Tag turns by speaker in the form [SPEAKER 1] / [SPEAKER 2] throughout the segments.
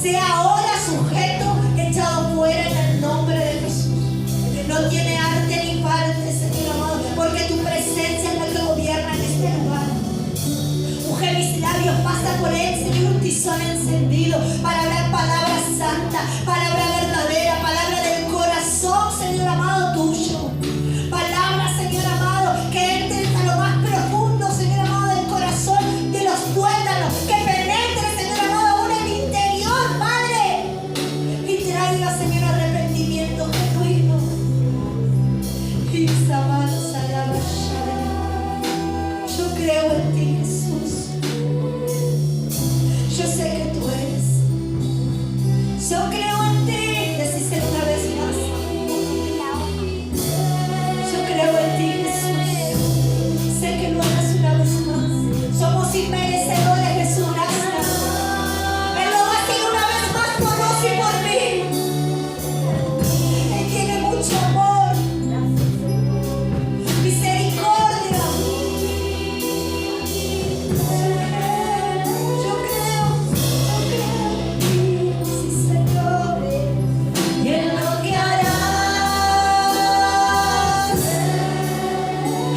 [SPEAKER 1] sea ahora sujeto, echado fuera en el nombre de Jesús. No tiene arte ni parte, Señor amado, porque tu presencia es la que gobierna en este lugar. Unge mis labios, pasa por él, Señor, un tizón encendido para hablar palabra santa, palabra verdadera, palabra del corazón, Señor amado, tuyo. Palabra, Señor amado, que entre a lo más profundo, Señor amado, del corazón, de los tuétanos, que penetre, Señor amado, aún en el interior, Padre, y traiga, Señor, arrepentimiento genuino. Y yo creo en ti, Jesús. Yo sé que tú eres. Yo creo en ti. Decíselo una vez más. Yo creo en ti, Jesús. Sé que lo harás una vez más. Somos inmerecedores, Jesús. Gracias. Él lo va a hacer una vez más por vos y por mí. Él tiene mucho amor, misericordia. Yo creo en ti, sí, Señor, y en lo que harás.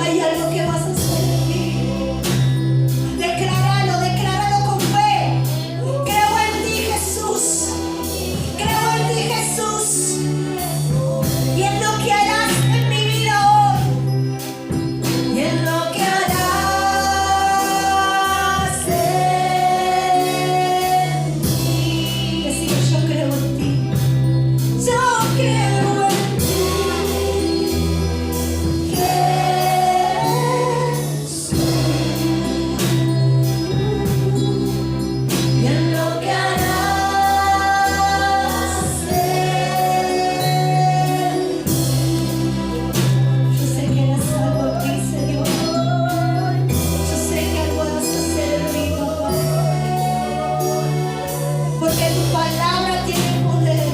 [SPEAKER 1] Hay algo que vas a hacer en mí. Decláralo con fe. Creo en ti, Jesús. Creo en ti, Jesús. Y en lo que harás en mi vida hoy. Y en lo que harás en mí. Decir, yo creo en ti. Yo creo en ti. Jesús. Y en lo que harás en mí. Yo sé que harás algo en mí, Señor. Yo sé que algo vas a hacer en mí, papá. Porque tu palabra tiene poder.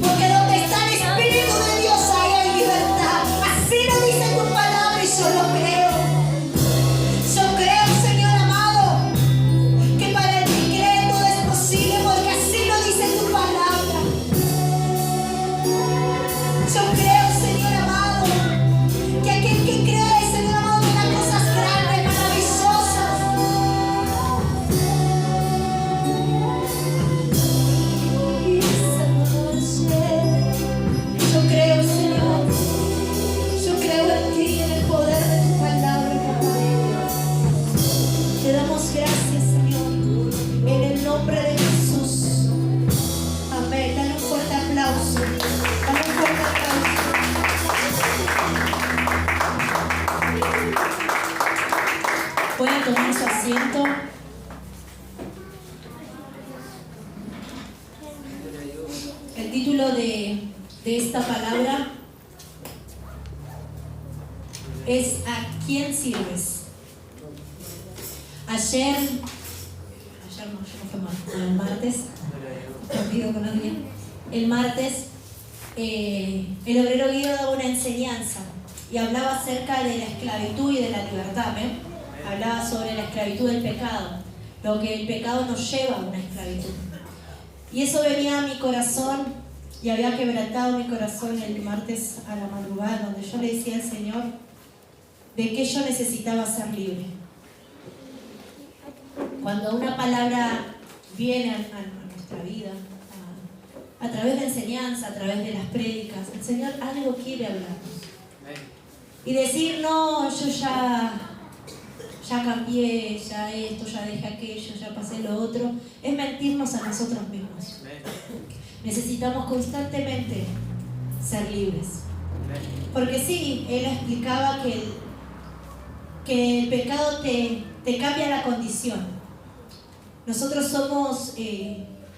[SPEAKER 1] Porque donde está el Espíritu de Dios hay libertad. Así lo dice tu palabra y yo lo creo. Yo creo, Señor amado, que para el que cree todo es posible, porque así lo dice tu palabra. Yo creo, Señor amado, que aquel que cree, Señor amado, verá cosas grandes, maravillosas. Yo creo, Señor. Yo creo en ti y en el poder de tu palabra, papá. Te damos gracias, Señor, en el nombre de Jesús. Amén. Dale un fuerte aplauso. Dale un fuerte aplauso.
[SPEAKER 2] Pueden tomar su asiento. El título de esta palabra es ¿a quién sirves? Ayer no, yo no fue mal, el martes, contigo con alguien, el martes el obrero Guido daba una enseñanza y hablaba acerca de la esclavitud y de la libertad, ¿ven? Hablaba sobre la esclavitud del pecado, lo que el pecado nos lleva a una esclavitud. Y eso venía a mi corazón y había quebrantado mi corazón el martes a la madrugada, donde yo le decía al Señor de que yo necesitaba ser libre. Cuando una palabra viene a nuestra vida, a través de enseñanza, a través de las prédicas, el Señor algo quiere hablarnos. Y decir, no, yo ya cambié, ya esto, ya dejé aquello, ya pasé lo otro, es mentirnos a nosotros mismos. Necesitamos constantemente ser libres. Porque sí, él explicaba que el pecado te cambia la condición. Nosotros somos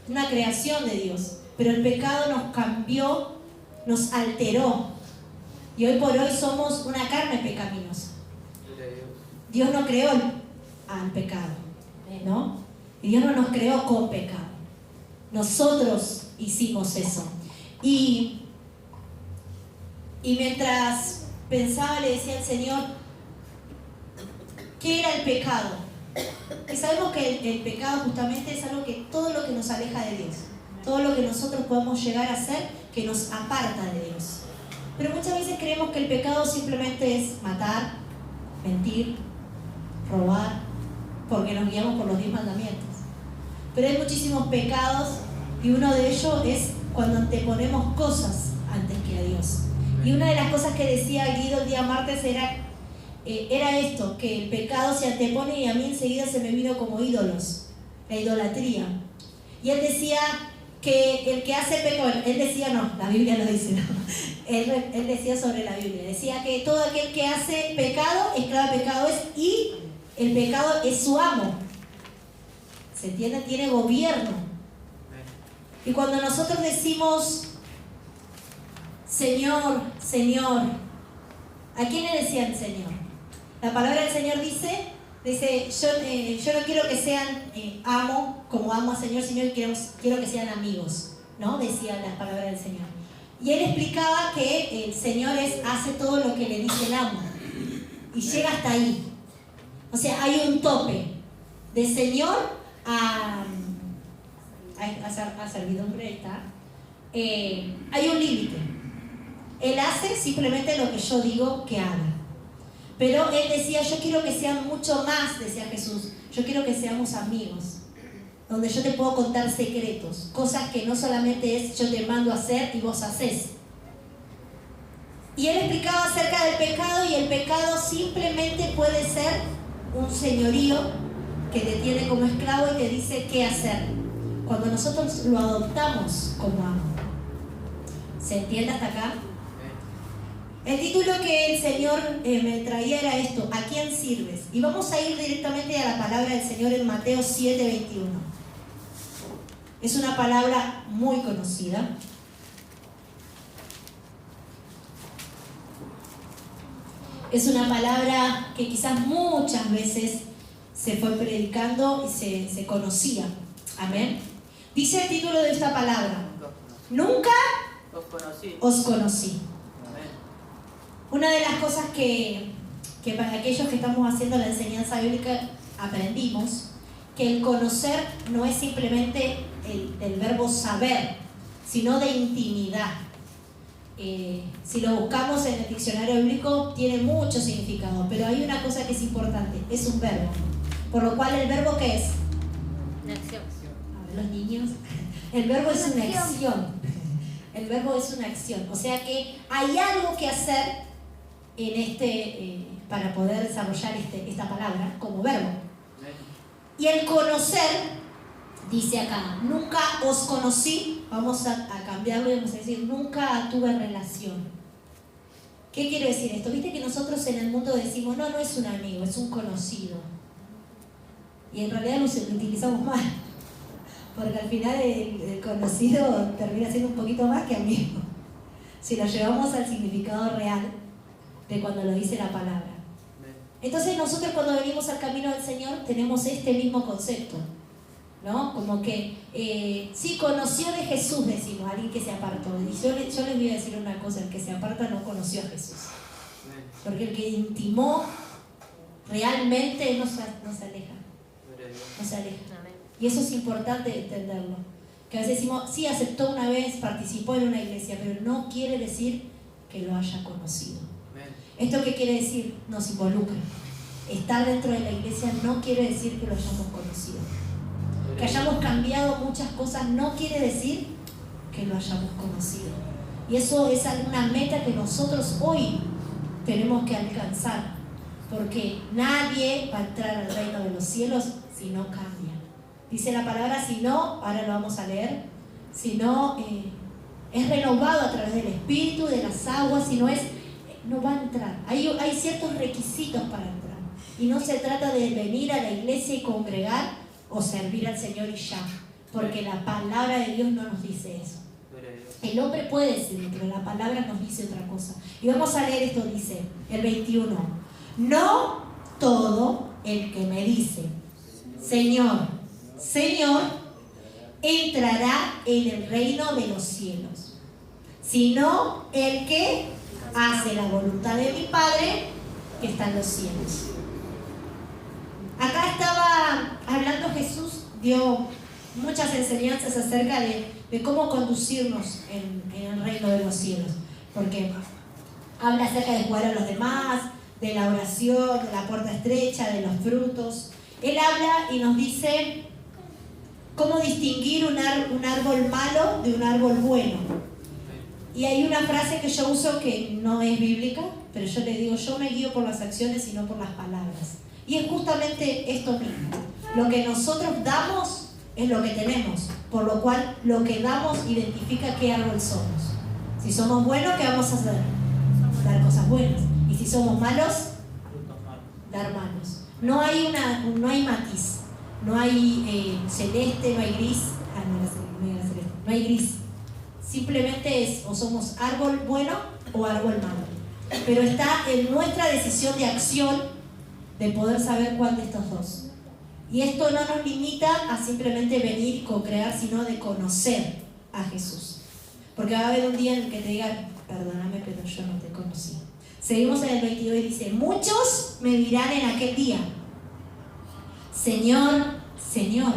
[SPEAKER 2] una creación de Dios, pero el pecado nos cambió, nos alteró. Y hoy por hoy somos una carne pecaminosa. Dios no creó al pecado, ¿no? Y Dios no nos creó con pecado. Nosotros hicimos eso. Y mientras pensaba, le decía al Señor, ¿qué era el pecado? Y sabemos que el pecado justamente es algo que todo lo que nos aleja de Dios, todo lo que nosotros podemos llegar a hacer que nos aparta de Dios. Pero muchas veces creemos que el pecado simplemente es matar, mentir, robar, porque nos guiamos por los 10 mandamientos. Pero hay muchísimos pecados y uno de ellos es cuando anteponemos cosas antes que a Dios. Y una de las cosas que decía Guido el día martes era esto, que el pecado se antepone y a mí enseguida se me vino como ídolos, la idolatría. Y él decía que el que hace pecado, él decía no, la Biblia lo dice, no. Él decía sobre la Biblia, decía que todo aquel que hace pecado, esclavo de pecado es, y el pecado es su amo. ¿Se entiende? Tiene gobierno. Y cuando nosotros decimos Señor, Señor, ¿a quién le decían Señor? La palabra del Señor dice yo no quiero que sean amo, como amo al Señor, sino quiero que sean amigos, ¿no? Decía la palabra del Señor. Y él explicaba que el Señor hace todo lo que le dice el amo. Y llega hasta ahí. O sea, hay un tope de Señor a servidumbre, está. Hay un límite. Él hace simplemente lo que yo digo que haga. Pero él decía, yo quiero que sean mucho más, decía Jesús. Yo quiero que seamos amigos, donde yo te puedo contar secretos, cosas que no solamente es yo te mando a hacer y vos hacés. Y él explicaba acerca del pecado, y el pecado simplemente puede ser un señorío que te tiene como esclavo y te dice qué hacer. Cuando nosotros lo adoptamos como amo. ¿Se entiende hasta acá? El título que el Señor me traía era esto: ¿a quién sirves? Y vamos a ir directamente a la palabra del Señor en Mateo 7:21. Es una palabra muy conocida. Es una palabra que quizás muchas veces se fue predicando y se conocía. Amén. Dice el título de esta palabra: nunca os conocí. Una de las cosas que para aquellos que estamos haciendo la enseñanza bíblica aprendimos, que el conocer no es simplemente el verbo saber, sino de intimidad. Si lo buscamos en el diccionario bíblico tiene mucho significado, pero hay una cosa que es importante: es un verbo. Por lo cual, ¿el verbo qué es?
[SPEAKER 3] Una acción.
[SPEAKER 2] A ver, los niños. El verbo es una acción. El verbo es una acción. O sea que hay algo que hacer en para poder desarrollar esta palabra como verbo. Y el conocer, dice acá, nunca os conocí. Vamos a cambiarlo y vamos a decir, nunca tuve relación. ¿Qué quiere decir esto? Viste que nosotros en el mundo decimos, no es un amigo, es un conocido. Y en realidad lo utilizamos mal. Porque al final el conocido termina siendo un poquito más que amigo. Si lo llevamos al significado real de cuando lo dice la palabra. Entonces nosotros cuando venimos al camino del Señor tenemos este mismo concepto, ¿no? Como que sí, conoció de Jesús, decimos, alguien que se apartó. Y yo les voy a decir una cosa: el que se aparta no conoció a Jesús. Porque el que intimó realmente no se aleja. No se aleja. Y eso es importante entenderlo. Que a veces decimos, sí, aceptó una vez, participó en una iglesia, pero no quiere decir que lo haya conocido. ¿Esto qué quiere decir? Nos involucra. Estar dentro de la iglesia no quiere decir que lo hayamos conocido. Que hayamos cambiado muchas cosas no quiere decir que lo hayamos conocido. Y eso es alguna meta que nosotros hoy tenemos que alcanzar. Porque nadie va a entrar al reino de los cielos si no cambia. Dice la palabra, si no, ahora lo vamos a leer, si no es renovado a través del Espíritu, de las aguas, si no es, no va a entrar. Hay ciertos requisitos para entrar. Y no se trata de venir a la iglesia y congregar o servir al Señor y ya. Porque la palabra de Dios no nos dice eso. El hombre puede decirlo, pero la palabra nos dice otra cosa. Y vamos a leer esto, dice el 21. No todo el que me dice, Señor, Señor, entrará en el reino de los cielos, sino el que hace la voluntad de mi Padre que está en los cielos. Acá estaba dio muchas enseñanzas acerca de cómo conducirnos en el reino de los cielos, porque habla acerca de jugar a los demás, de la oración, de la puerta estrecha, de los frutos. Él habla y nos dice cómo distinguir un árbol malo de un árbol bueno. Y hay una frase que yo uso que no es bíblica, pero yo le digo, yo me guío por las acciones y no por las palabras. Y es justamente esto mismo. Lo que nosotros damos es lo que tenemos, por lo cual lo que damos identifica qué árbol somos. Si somos buenos, ¿qué vamos a hacer? Dar cosas buenas. Y si somos malos, dar malos. No hay matiz, no hay celeste, no hay gris. No hay gris. Simplemente es o somos árbol bueno o árbol malo. Pero está en nuestra decisión de acción de poder saber cuál de estos dos. Y esto no nos limita a simplemente venir y co-crear, sino de conocer a Jesús. Porque va a haber un día en el que te digan, perdóname, pero yo no te conocí. Seguimos en el 22 y dice, muchos me dirán en aquel día, Señor, Señor,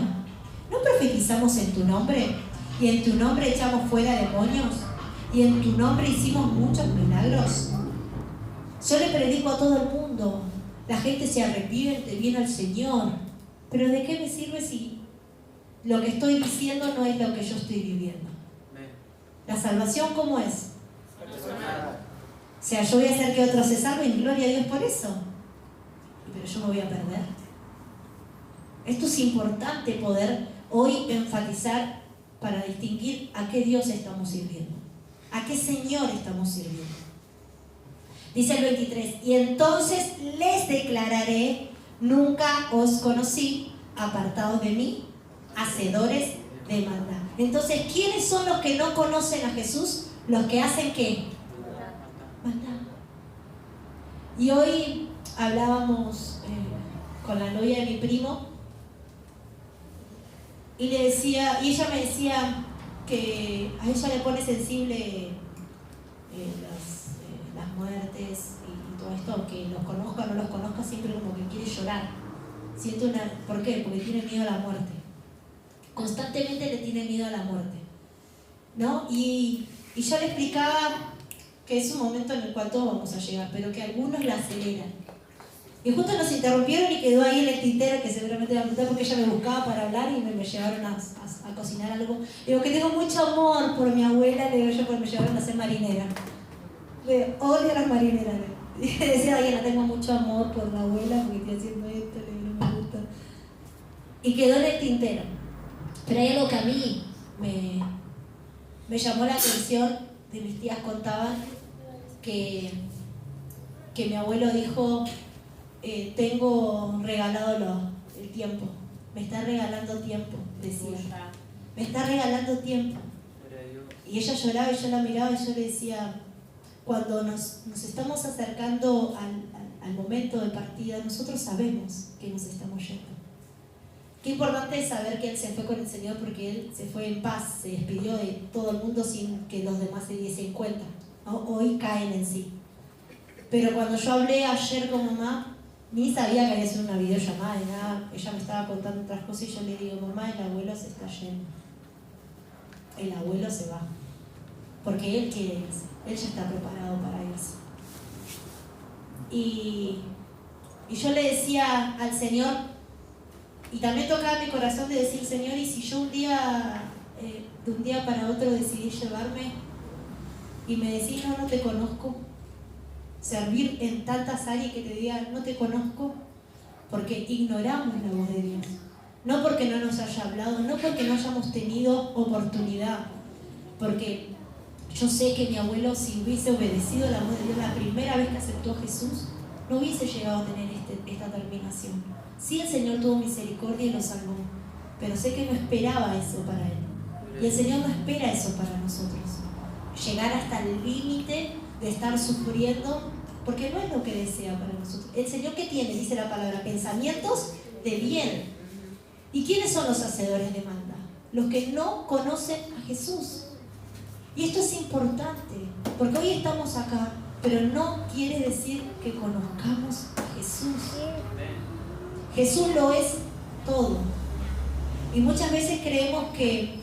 [SPEAKER 2] ¿no profetizamos en tu nombre? Y en tu nombre echamos fuera demonios, y en tu nombre hicimos muchos milagros. Yo le predico a todo el mundo, la gente se arrepiente, viene al Señor. Pero ¿de qué me sirve si lo que estoy diciendo no es lo que yo estoy viviendo? ¿La salvación cómo es? O sea, yo voy a hacer que otros se salven, gloria a Dios por eso. Pero yo me voy a perder. Esto es importante poder hoy enfatizar para distinguir a qué Dios estamos sirviendo, a qué Señor estamos sirviendo. Dice el 23, y entonces les declararé, nunca os conocí, apartados de mí, hacedores de maldad. Entonces, ¿quiénes son los que no conocen a Jesús? Los que hacen ¿qué? Maldad. Y hoy hablábamos con la novia de mi primo y le decía, y ella me decía que a ella le pone sensible las muertes y todo esto, aunque los conozca o no los conozca, siempre como que quiere llorar. ¿Por qué? Porque tiene miedo a la muerte. Constantemente le tiene miedo a la muerte, ¿no? Y yo le explicaba que es un momento en el cual todos vamos a llegar, pero que algunos la aceleran. Y justo nos interrumpieron y quedó ahí en el tintero, que seguramente va a preguntar porque ella me buscaba para hablar y me llevaron a cocinar algo. Digo que tengo mucho amor por mi abuela, le digo yo, porque me llevaron a ser marinera. Odio a las marineras. Y decía, Diana, tengo mucho amor por la abuela porque estoy haciendo esto, no me gusta. Y quedó en el tintero. Pero hay algo que a mí me llamó la atención, de mis tías contaban que mi abuelo dijo, tengo regalado el tiempo, me está regalando tiempo, decía, me está regalando tiempo. Y ella lloraba y yo la miraba y yo le decía, cuando nos estamos acercando al momento de partida, nosotros sabemos que nos estamos yendo. Qué importante es saber que Él se fue con el Señor, porque Él se fue en paz, se despidió de todo el mundo sin que los demás se diesen cuenta, ¿no? Hoy caen en sí. Pero cuando yo hablé ayer con mamá, ni sabía que había sido una videollamada ni nada, ella me estaba contando otras cosas y yo le digo, mamá, el abuelo se está yendo. El abuelo se va. Porque Él quiere irse, Él ya está preparado para irse. Y yo le decía al Señor, y también tocaba mi corazón de decir, Señor, y si yo un día, de un día para otro decidí llevarme y me decís, no te conozco, servir en tantas áreas que te diga, no te conozco, porque ignoramos la voz de Dios, no porque no nos haya hablado, no porque no hayamos tenido oportunidad, porque yo sé que mi abuelo, si hubiese obedecido la voz de Dios la primera vez que aceptó a Jesús, no hubiese llegado a tener esta terminación. Sí, el Señor tuvo misericordia y lo salvó, pero sé que no esperaba eso para Él. Y el Señor no espera eso para nosotros. Llegar hasta el límite de estar sufriendo, porque no es lo que desea para nosotros. El Señor, ¿qué tiene? Dice la palabra, pensamientos de bien. ¿Y quiénes son los hacedores de maldad? Los que no conocen a Jesús. Y esto es importante, porque hoy estamos acá, pero no quiere decir que conozcamos a Jesús. Jesús lo es todo. Y muchas veces creemos que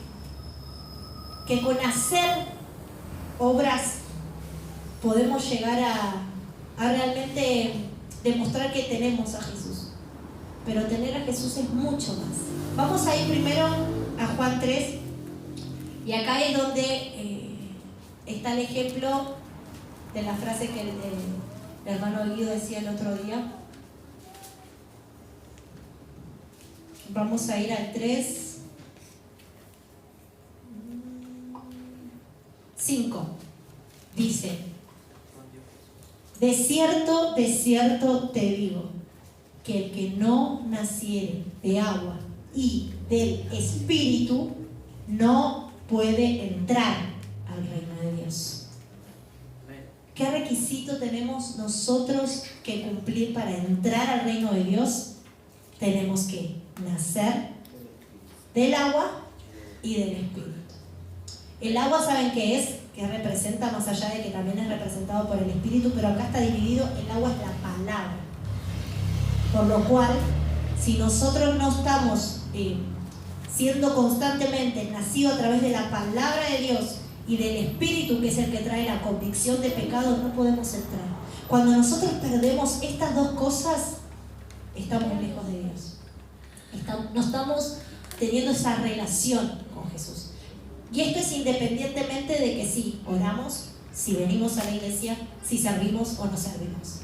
[SPEAKER 2] con hacer obras podemos llegar a realmente demostrar que tenemos a Jesús. Pero tener a Jesús es mucho más. Vamos a ir primero a Juan 3. Y acá es donde está el ejemplo de la frase que el hermano Guido decía el otro día. Vamos a ir al 3, 5. Dice: de cierto te digo, que el que no naciere de agua y del Espíritu no puede entrar al reino de Dios. ¿Qué requisito tenemos nosotros que cumplir para entrar al reino de Dios? Tenemos que nacer del agua y del Espíritu. El agua, ¿saben qué es? Que representa, más allá de que también es representado por el Espíritu, pero acá está dividido, el agua es la palabra. Por lo cual, si nosotros no estamos siendo constantemente nacidos a través de la palabra de Dios y del Espíritu, que es el que trae la convicción de pecado, no podemos entrar. Cuando nosotros perdemos estas dos cosas, estamos lejos de Dios. No estamos teniendo esa relación con Jesús. Y esto es independientemente de que si oramos, si venimos a la iglesia, si servimos o no servimos.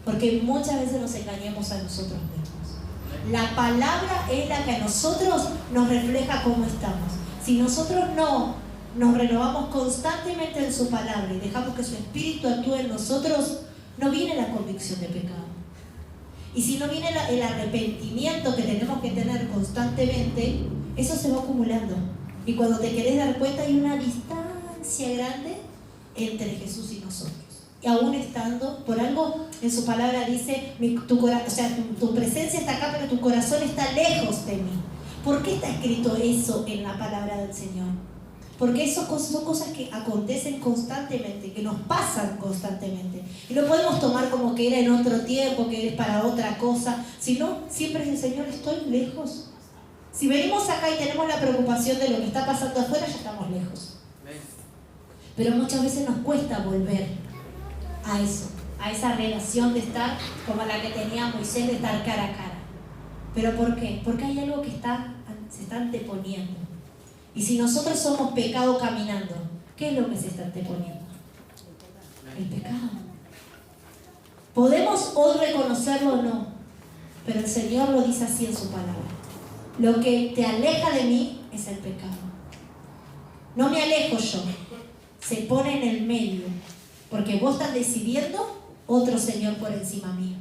[SPEAKER 2] Porque muchas veces nos engañamos a nosotros mismos. La palabra es la que a nosotros nos refleja cómo estamos. Si nosotros no nos renovamos constantemente en su palabra y dejamos que su Espíritu actúe en nosotros, no viene la convicción de pecado. Y si no viene el arrepentimiento que tenemos que tener constantemente, eso se va acumulando. Y cuando te querés dar cuenta, hay una distancia grande entre Jesús y nosotros. Y aún estando, por algo en su palabra dice, tu presencia está acá, pero tu corazón está lejos de mí. ¿Por qué está escrito eso en la palabra del Señor? Porque eso son cosas que acontecen constantemente, que nos pasan constantemente. Y no podemos tomar como que era en otro tiempo, que es para otra cosa, sino siempre es el Señor, estoy lejos. Si venimos acá y tenemos la preocupación de lo que está pasando afuera, ya estamos lejos. Pero muchas veces nos cuesta volver a eso, a esa relación de estar como la que tenía Moisés, de estar cara a cara. ¿Pero por qué? Porque hay algo que se está anteponiendo. Y si nosotros somos pecado caminando, ¿qué es lo que se está anteponiendo? El pecado. Podemos hoy reconocerlo o no, pero el Señor lo dice así en su palabra. Lo que te aleja de mí es el pecado. No me alejo yo, se pone en el medio, porque vos estás decidiendo otro Señor por encima mío.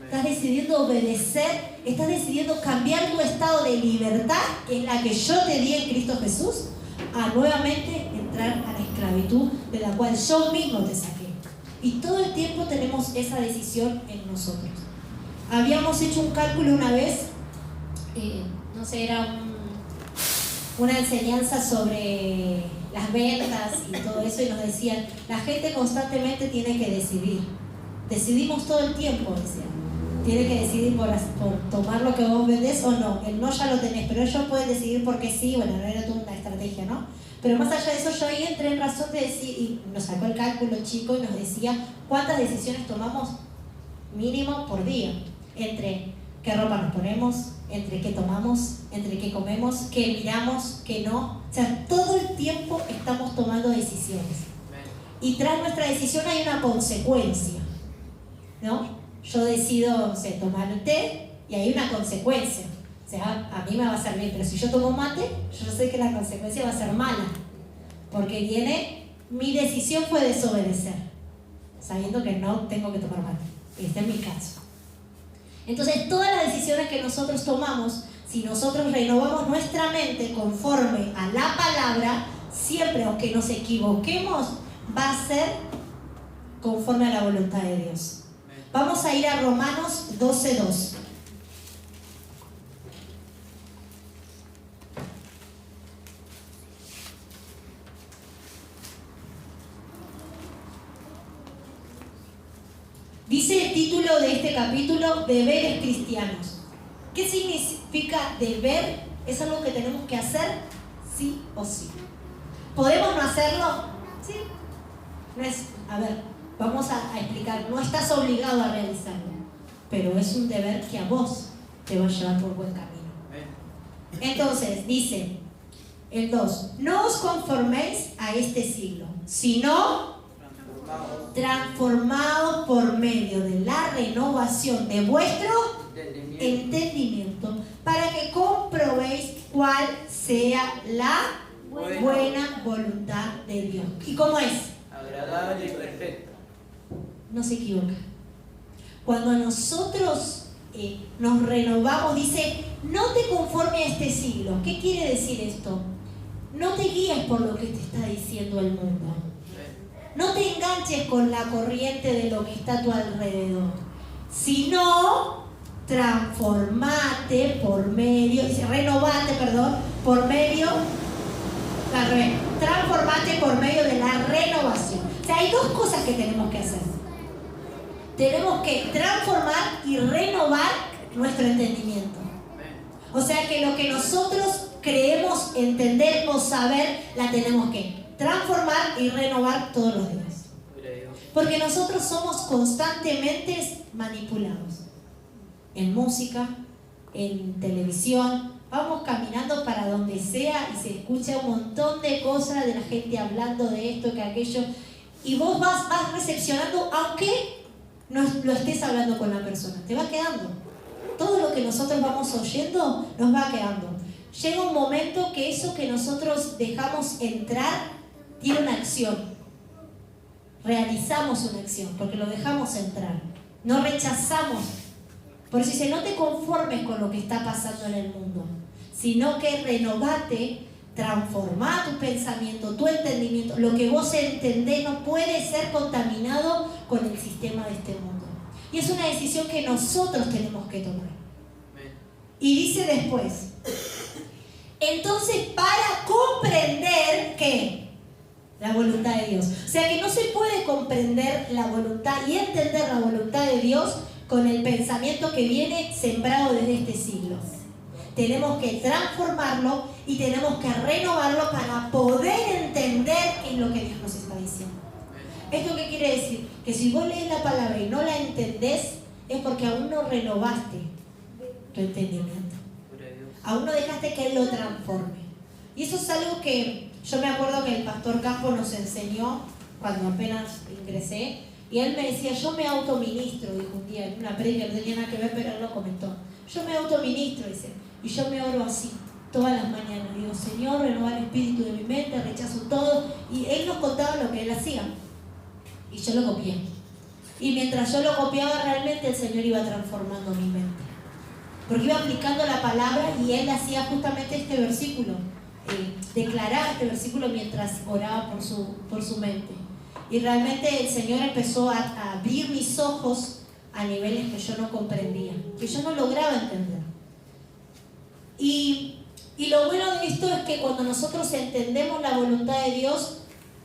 [SPEAKER 2] Estás decidiendo obedecer, estás decidiendo cambiar tu estado de libertad, que es la que yo te di en Cristo Jesús, a nuevamente entrar a la esclavitud de la cual yo mismo te saqué. Y todo el tiempo tenemos esa decisión en nosotros. Habíamos hecho un cálculo una vez, no sé, era una enseñanza sobre las ventas y todo eso, y nos decían, la gente constantemente tiene que decidir. Decidimos todo el tiempo, decían. Tiene que decidir por tomar lo que vos vendés o no. El no ya lo tenés, pero ellos pueden decidir porque sí. Bueno, no era toda una estrategia, ¿no? Pero más allá de eso, yo ahí entré en razón de decir, y nos sacó el cálculo chico y nos decía cuántas decisiones tomamos mínimo por día. Entre qué ropa nos ponemos, entre qué tomamos, entre qué comemos, qué miramos, qué no. O sea, todo el tiempo estamos tomando decisiones. Y tras nuestra decisión hay una consecuencia, ¿no? Yo decido, no sé, tomar el té y hay una consecuencia. O sea, a mí me va a servir, pero si yo tomo mate, yo sé que la consecuencia va a ser mala. Porque mi decisión fue desobedecer, sabiendo que no tengo que tomar mate. Este es mi caso. Entonces, todas las decisiones que nosotros tomamos, si nosotros renovamos nuestra mente conforme a la palabra, siempre, aunque nos equivoquemos, va a ser conforme a la voluntad de Dios. Vamos a ir a Romanos 12:2. Dice el título de este capítulo, deberes cristianos. ¿Qué significa deber Es algo que tenemos que hacer sí o sí. ¿Podemos no hacerlo? Sí. No es, a ver, vamos a explicar. No estás obligado a realizarlo, pero es un deber que a vos te va a llevar por buen camino. Entonces, dice el 2, no os conforméis a este siglo, sino transformados por medio de la renovación de vuestro entendimiento, para que comprobéis cuál sea la buena voluntad de Dios. ¿Y cómo es?
[SPEAKER 3] Agradable y perfecta.
[SPEAKER 2] No se equivoca. Cuando nosotros nos renovamos, dice, no te conformes a este siglo. ¿Qué quiere decir esto? No te guíes por lo que te está diciendo el mundo. No te enganches con la corriente de lo que está a tu alrededor, sino transformate por medio, renovate, perdón, por medio, transformate por medio de la renovación. O sea, hay dos cosas que tenemos que hacer. Tenemos que transformar y renovar nuestro entendimiento. O sea que lo que nosotros creemos entender o saber, la tenemos que transformar y renovar todos los días. Porque nosotros somos constantemente manipulados. En música, en televisión, vamos caminando para donde sea y se escucha un montón de cosas de la gente hablando de esto, que aquello, y vos vas recepcionando, aunque no lo estés hablando con la persona, te va quedando. Todo lo que nosotros vamos oyendo nos va quedando. Llega un momento que eso que nosotros dejamos entrar tiene una acción. Realizamos una acción porque lo dejamos entrar. No rechazamos. Por eso dice, no te conformes con lo que está pasando en el mundo, sino que renovate, transforma tu pensamiento, tu entendimiento. Lo que vos entendés no puede ser contaminado con el sistema de este mundo. Y es una decisión que nosotros tenemos que tomar. Y dice después, entonces para comprender ¿qué? La voluntad de Dios. O sea que no se puede comprender la voluntad y entender la voluntad de Dios con el pensamiento que viene sembrado desde este siglo. Tenemos que transformarlo y tenemos que renovarlo para poder entender qué es lo que Dios nos está diciendo. ¿Esto qué quiere decir? Que si vos lees la palabra y no la entendés, es porque aún no renovaste tu entendimiento. Aún no dejaste que Él lo transforme. Y eso es algo que yo me acuerdo que el pastor Campo nos enseñó cuando apenas ingresé. Y él me decía, yo me autoministro, dijo un día en una predica, no tenía nada que ver, pero él lo comentó. Yo me autoministro, dice, y yo me oro así, todas las mañanas. Digo, Señor, renueva el espíritu de mi mente, rechazo todo. Y él nos contaba lo que él hacía. Y yo lo copié. Y mientras yo lo copiaba, realmente el Señor iba transformando mi mente. Porque iba aplicando la palabra y él hacía justamente este versículo. Declaraba este versículo mientras oraba por su mente. Y realmente el Señor empezó a abrir mis ojos a niveles que yo no comprendía, que yo no lograba entender. Y lo bueno de esto es que cuando nosotros entendemos la voluntad de Dios,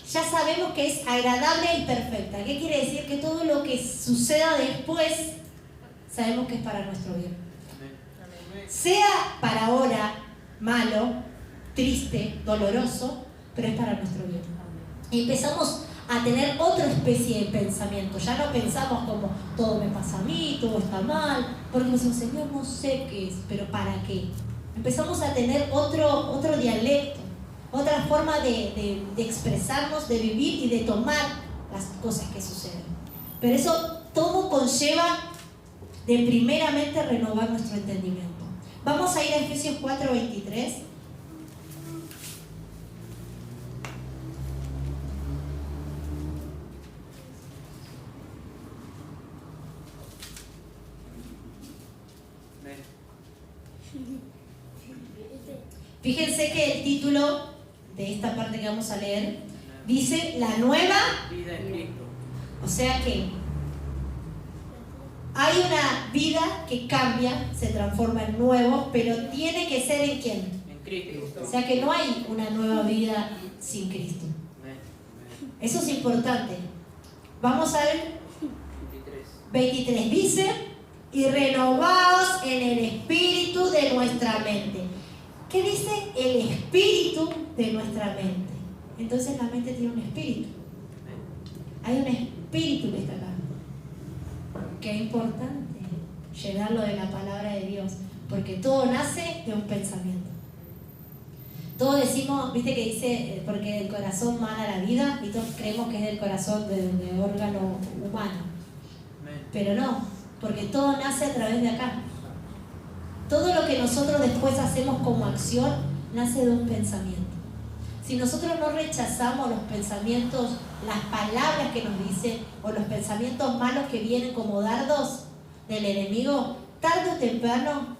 [SPEAKER 2] ya sabemos que es agradable y perfecta. ¿Qué quiere decir? Que todo lo que suceda después, sabemos que es para nuestro bien. Sea para ahora malo, triste, doloroso, pero es para nuestro bien. Y empezamos a tener otra especie de pensamiento. Ya no pensamos como todo me pasa a mí, todo está mal, porque decimos, Señor, no sé qué es, pero ¿para qué? Empezamos a tener otro dialecto, otra forma de expresarnos, de vivir y de tomar las cosas que suceden. Pero eso todo conlleva de primeramente renovar nuestro entendimiento. Vamos a ir a Efesios 4:23. Fíjense que el título de esta parte que vamos a leer dice la nueva
[SPEAKER 3] vida en Cristo.
[SPEAKER 2] O sea que hay una vida que cambia, se transforma en nuevo, pero tiene que ser ¿en quién?
[SPEAKER 3] En Cristo.
[SPEAKER 2] O sea que no hay una nueva vida sin Cristo. Eso es importante. Vamos al 23. Dice, y renovaos en el espíritu de nuestra mente. ¿Qué dice el espíritu de nuestra mente? Entonces la mente tiene un espíritu. Hay un espíritu que está acá. Qué importante llenarlo de la palabra de Dios, porque todo nace de un pensamiento. Todos decimos, viste que dice, porque del corazón mana la vida, y todos creemos que es del corazón de órgano humano. Pero no, porque todo nace a través de acá. Todo lo que nosotros después hacemos como acción nace de un pensamiento. Si nosotros no rechazamos los pensamientos, las palabras que nos dicen, o los pensamientos malos que vienen como dardos del enemigo, tarde o temprano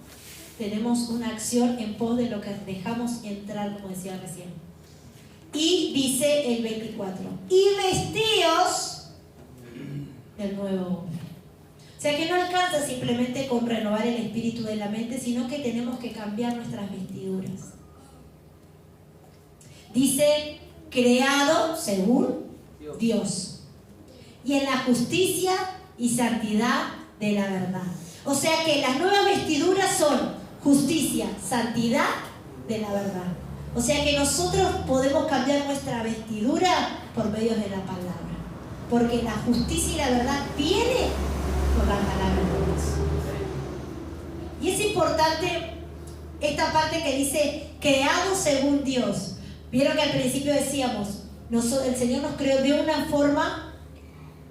[SPEAKER 2] tenemos una acción en pos de lo que dejamos entrar, como decía recién. Y dice el 24, y vestíos del nuevo hombre. O sea que no alcanza simplemente con renovar el espíritu de la mente, sino que tenemos que cambiar nuestras vestiduras. Dice, creado según Dios, y en la justicia y santidad de la verdad. O sea que las nuevas vestiduras son justicia, santidad de la verdad. O sea que nosotros podemos cambiar nuestra vestidura por medio de la palabra, porque la justicia y la verdad viene por la palabra de Dios. Y es importante esta parte que dice creado según Dios. Vieron que al principio decíamos, el Señor nos creó de una forma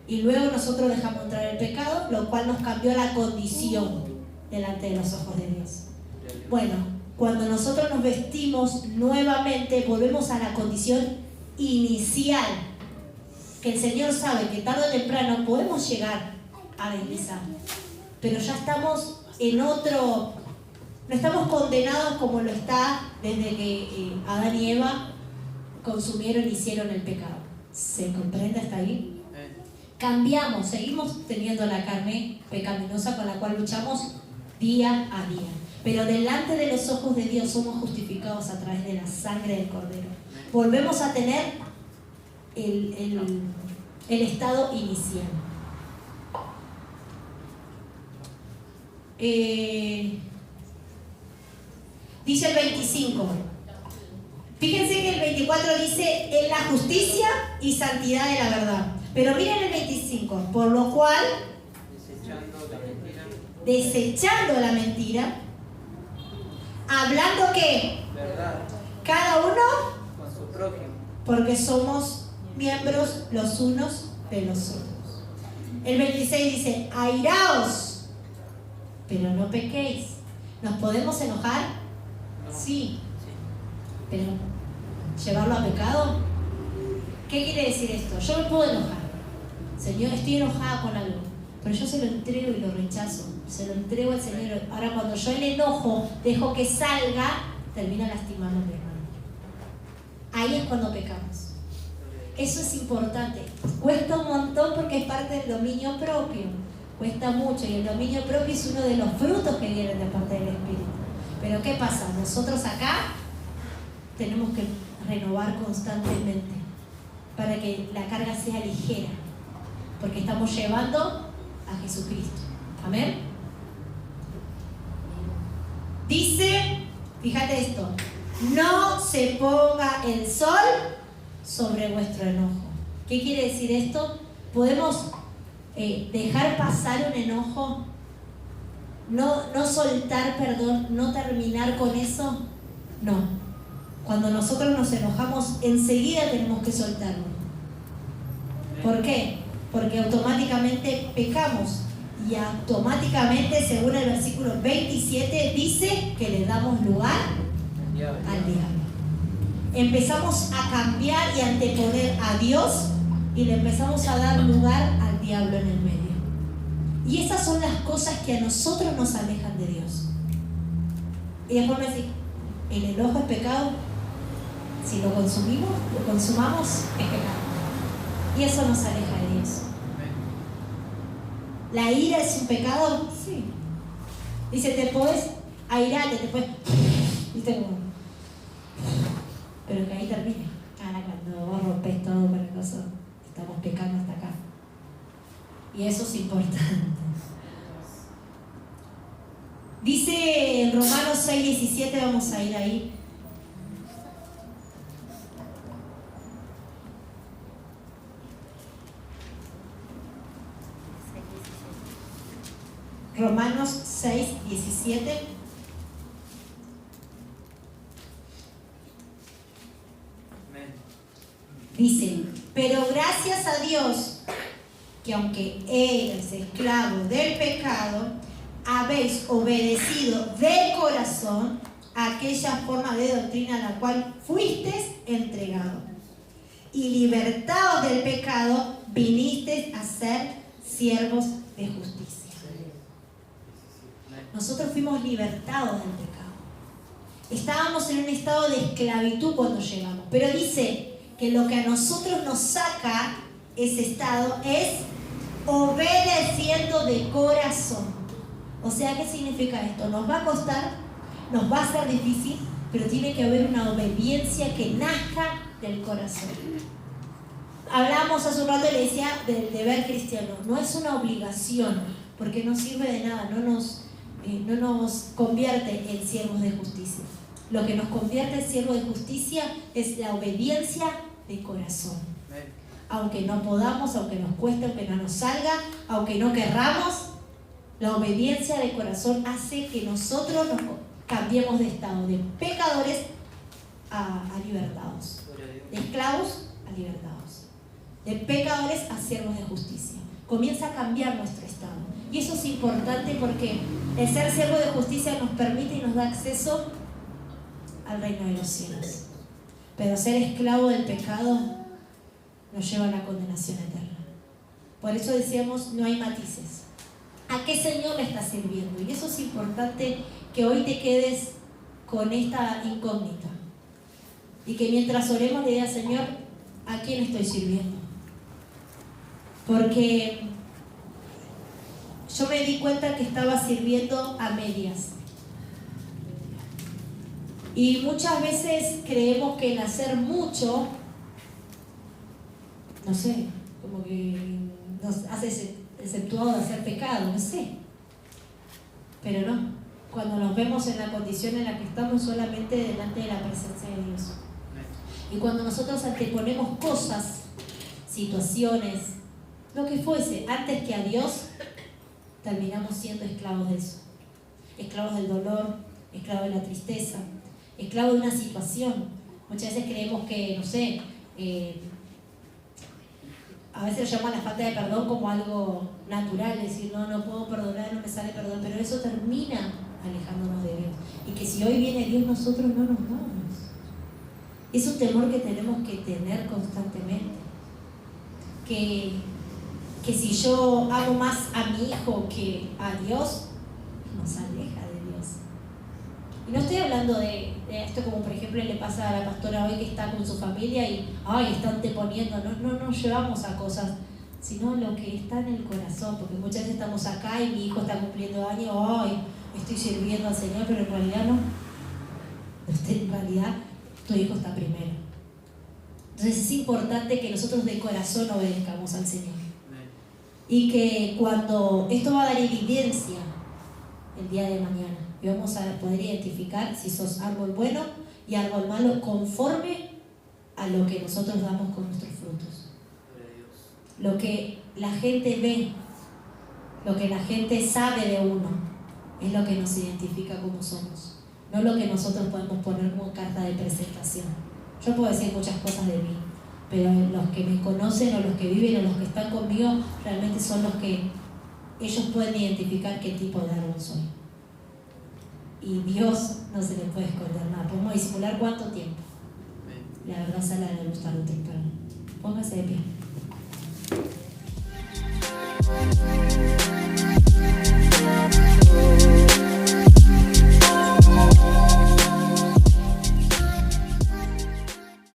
[SPEAKER 2] y luego nosotros dejamos entrar el pecado, lo cual nos cambió la condición delante de los ojos de Dios. Bueno, cuando nosotros nos vestimos nuevamente, volvemos a la condición inicial, que el Señor sabe que tarde o temprano podemos llegar a deslizar, pero ya estamos en otro, no estamos condenados como lo está desde que Adán y Eva consumieron y hicieron el pecado. ¿Se comprende hasta ahí? Cambiamos, seguimos teniendo la carne pecaminosa con la cual luchamos día a día, pero delante de los ojos de Dios somos justificados a través de la sangre del Cordero. Volvemos a tener el estado inicial. Dice el 25. Fíjense que el 24 dice en la justicia y santidad de la verdad. Pero miren el 25. Por lo cual, desechando la mentira, hablando que
[SPEAKER 3] verdad,
[SPEAKER 2] cada uno
[SPEAKER 3] con su prójimo,
[SPEAKER 2] porque somos miembros los unos de los otros. El 26 dice, airaos, pero no pequéis. ¿Nos podemos enojar? Sí. Pero llevarlo a pecado. ¿Qué quiere decir esto? Yo me puedo enojar. Señor, estoy enojada con algo, pero yo se lo entrego y lo rechazo. Se lo entrego al Señor. Ahora cuando yo el enojo dejo que salga, termina lastimando a mi hermano. Ahí es cuando pecamos. Eso es importante. Cuesta un montón porque es parte del dominio propio. Cuesta mucho y el dominio propio es uno de los frutos que vienen de parte del Espíritu. Pero ¿qué pasa? Nosotros acá tenemos que renovar constantemente para que la carga sea ligera, porque estamos llevando a Jesucristo. Amén. Dice, fíjate esto, no se ponga el sol sobre vuestro enojo. ¿Qué quiere decir esto? Podemos dejar pasar un enojo, no soltar perdón, no terminar con eso. No. Cuando nosotros nos enojamos, enseguida tenemos que soltarlo. ¿Por qué? Porque automáticamente pecamos y automáticamente, según el versículo 27, dice que le damos lugar al diablo. Empezamos a cambiar y anteponer a Dios y le empezamos a dar lugar al diablo en el medio. Y esas son las cosas que a nosotros nos alejan de Dios. Y después me dice, ¿el enojo es pecado? Si lo consumamos, es pecado. Y eso nos aleja de Dios. ¿La ira es un pecado? Sí. Dice, te puedes airarte, te puedes... Pero que ahí termine. Ahora cuando vos rompes todo con el coso, estamos pecando hasta acá. Y eso es importante. Dice en Romanos 6:17, vamos a ir ahí. Romanos 6:17.
[SPEAKER 3] Amén.
[SPEAKER 2] Dice, pero gracias a Dios que aunque eres esclavo del pecado, habéis obedecido de corazón a aquella forma de doctrina a la cual fuisteis entregado. Y libertados del pecado, vinisteis a ser siervos de justicia. Nosotros fuimos libertados del pecado. Estábamos en un estado de esclavitud cuando llegamos. Pero dice que lo que a nosotros nos saca ese estado es obedeciendo de corazón. O sea, ¿qué significa esto? Nos va a costar, nos va a ser difícil, pero tiene que haber una obediencia que nazca del corazón. Hablábamos hace un rato y le decía del deber cristiano. No es una obligación, porque no sirve de nada, no nos convierte en siervos de justicia. Lo que nos convierte en siervos de justicia es la obediencia de corazón. Aunque no podamos, aunque nos cueste, aunque no nos salga, aunque no querramos, la obediencia de corazón hace que nosotros nos cambiemos de estado de pecadores a libertados, de esclavos a libertados, de pecadores a siervos de justicia. Comienza a cambiar nuestro estado. Y eso es importante porque el ser siervo de justicia nos permite y nos da acceso al reino de los cielos. Pero ser esclavo del pecado nos lleva a la condenación eterna. Por eso decíamos, no hay matices. ¿A qué Señor le estás sirviendo? Y eso es importante que hoy te quedes con esta incógnita. Y que mientras oremos le digas, Señor, ¿a quién estoy sirviendo? Porque yo me di cuenta que estaba sirviendo a medias. Y muchas veces creemos que el hacer mucho, no sé, como que nos hace exceptuado de hacer pecado, no sé. Pero no, cuando nos vemos en la condición en la que estamos solamente delante de la presencia de Dios. Y cuando nosotros anteponemos cosas, situaciones, lo que fuese, antes que a Dios, terminamos siendo esclavos de eso. Esclavos del dolor, esclavos de la tristeza, esclavos de una situación. Muchas veces creemos que, no sé, a veces lo llaman la falta de perdón como algo natural, decir, no puedo perdonar, no me sale perdón, pero eso termina alejándonos de Dios. Y que si hoy viene Dios, nosotros no nos vamos. Es un temor que tenemos que tener constantemente. Que si yo amo más a mi hijo que a Dios, nos aleja de Dios. Y no estoy hablando de esto como por ejemplo le pasa a la pastora hoy que está con su familia y está anteponiendo, no nos llevamos a cosas, sino lo que está en el corazón, porque muchas veces estamos acá y mi hijo está cumpliendo años, estoy sirviendo al Señor, pero en realidad no. En realidad tu hijo está primero. Entonces es importante que nosotros de corazón obedezcamos al Señor. Y que cuando esto va a dar evidencia el día de mañana, y vamos a poder identificar si sos árbol bueno y árbol malo conforme a lo que nosotros damos con nuestros frutos. Lo que la gente ve, lo que la gente sabe de uno, es lo que nos identifica como somos, no lo que nosotros podemos poner como carta de presentación. Yo puedo decir muchas cosas de mí, pero los que me conocen o los que viven o los que están conmigo realmente son los que ellos pueden identificar qué tipo de árbol soy. Y Dios no se le puede esconder nada. Podemos disimular cuánto tiempo. La verdad sale a la luz tarde o temprano. Póngase de pie.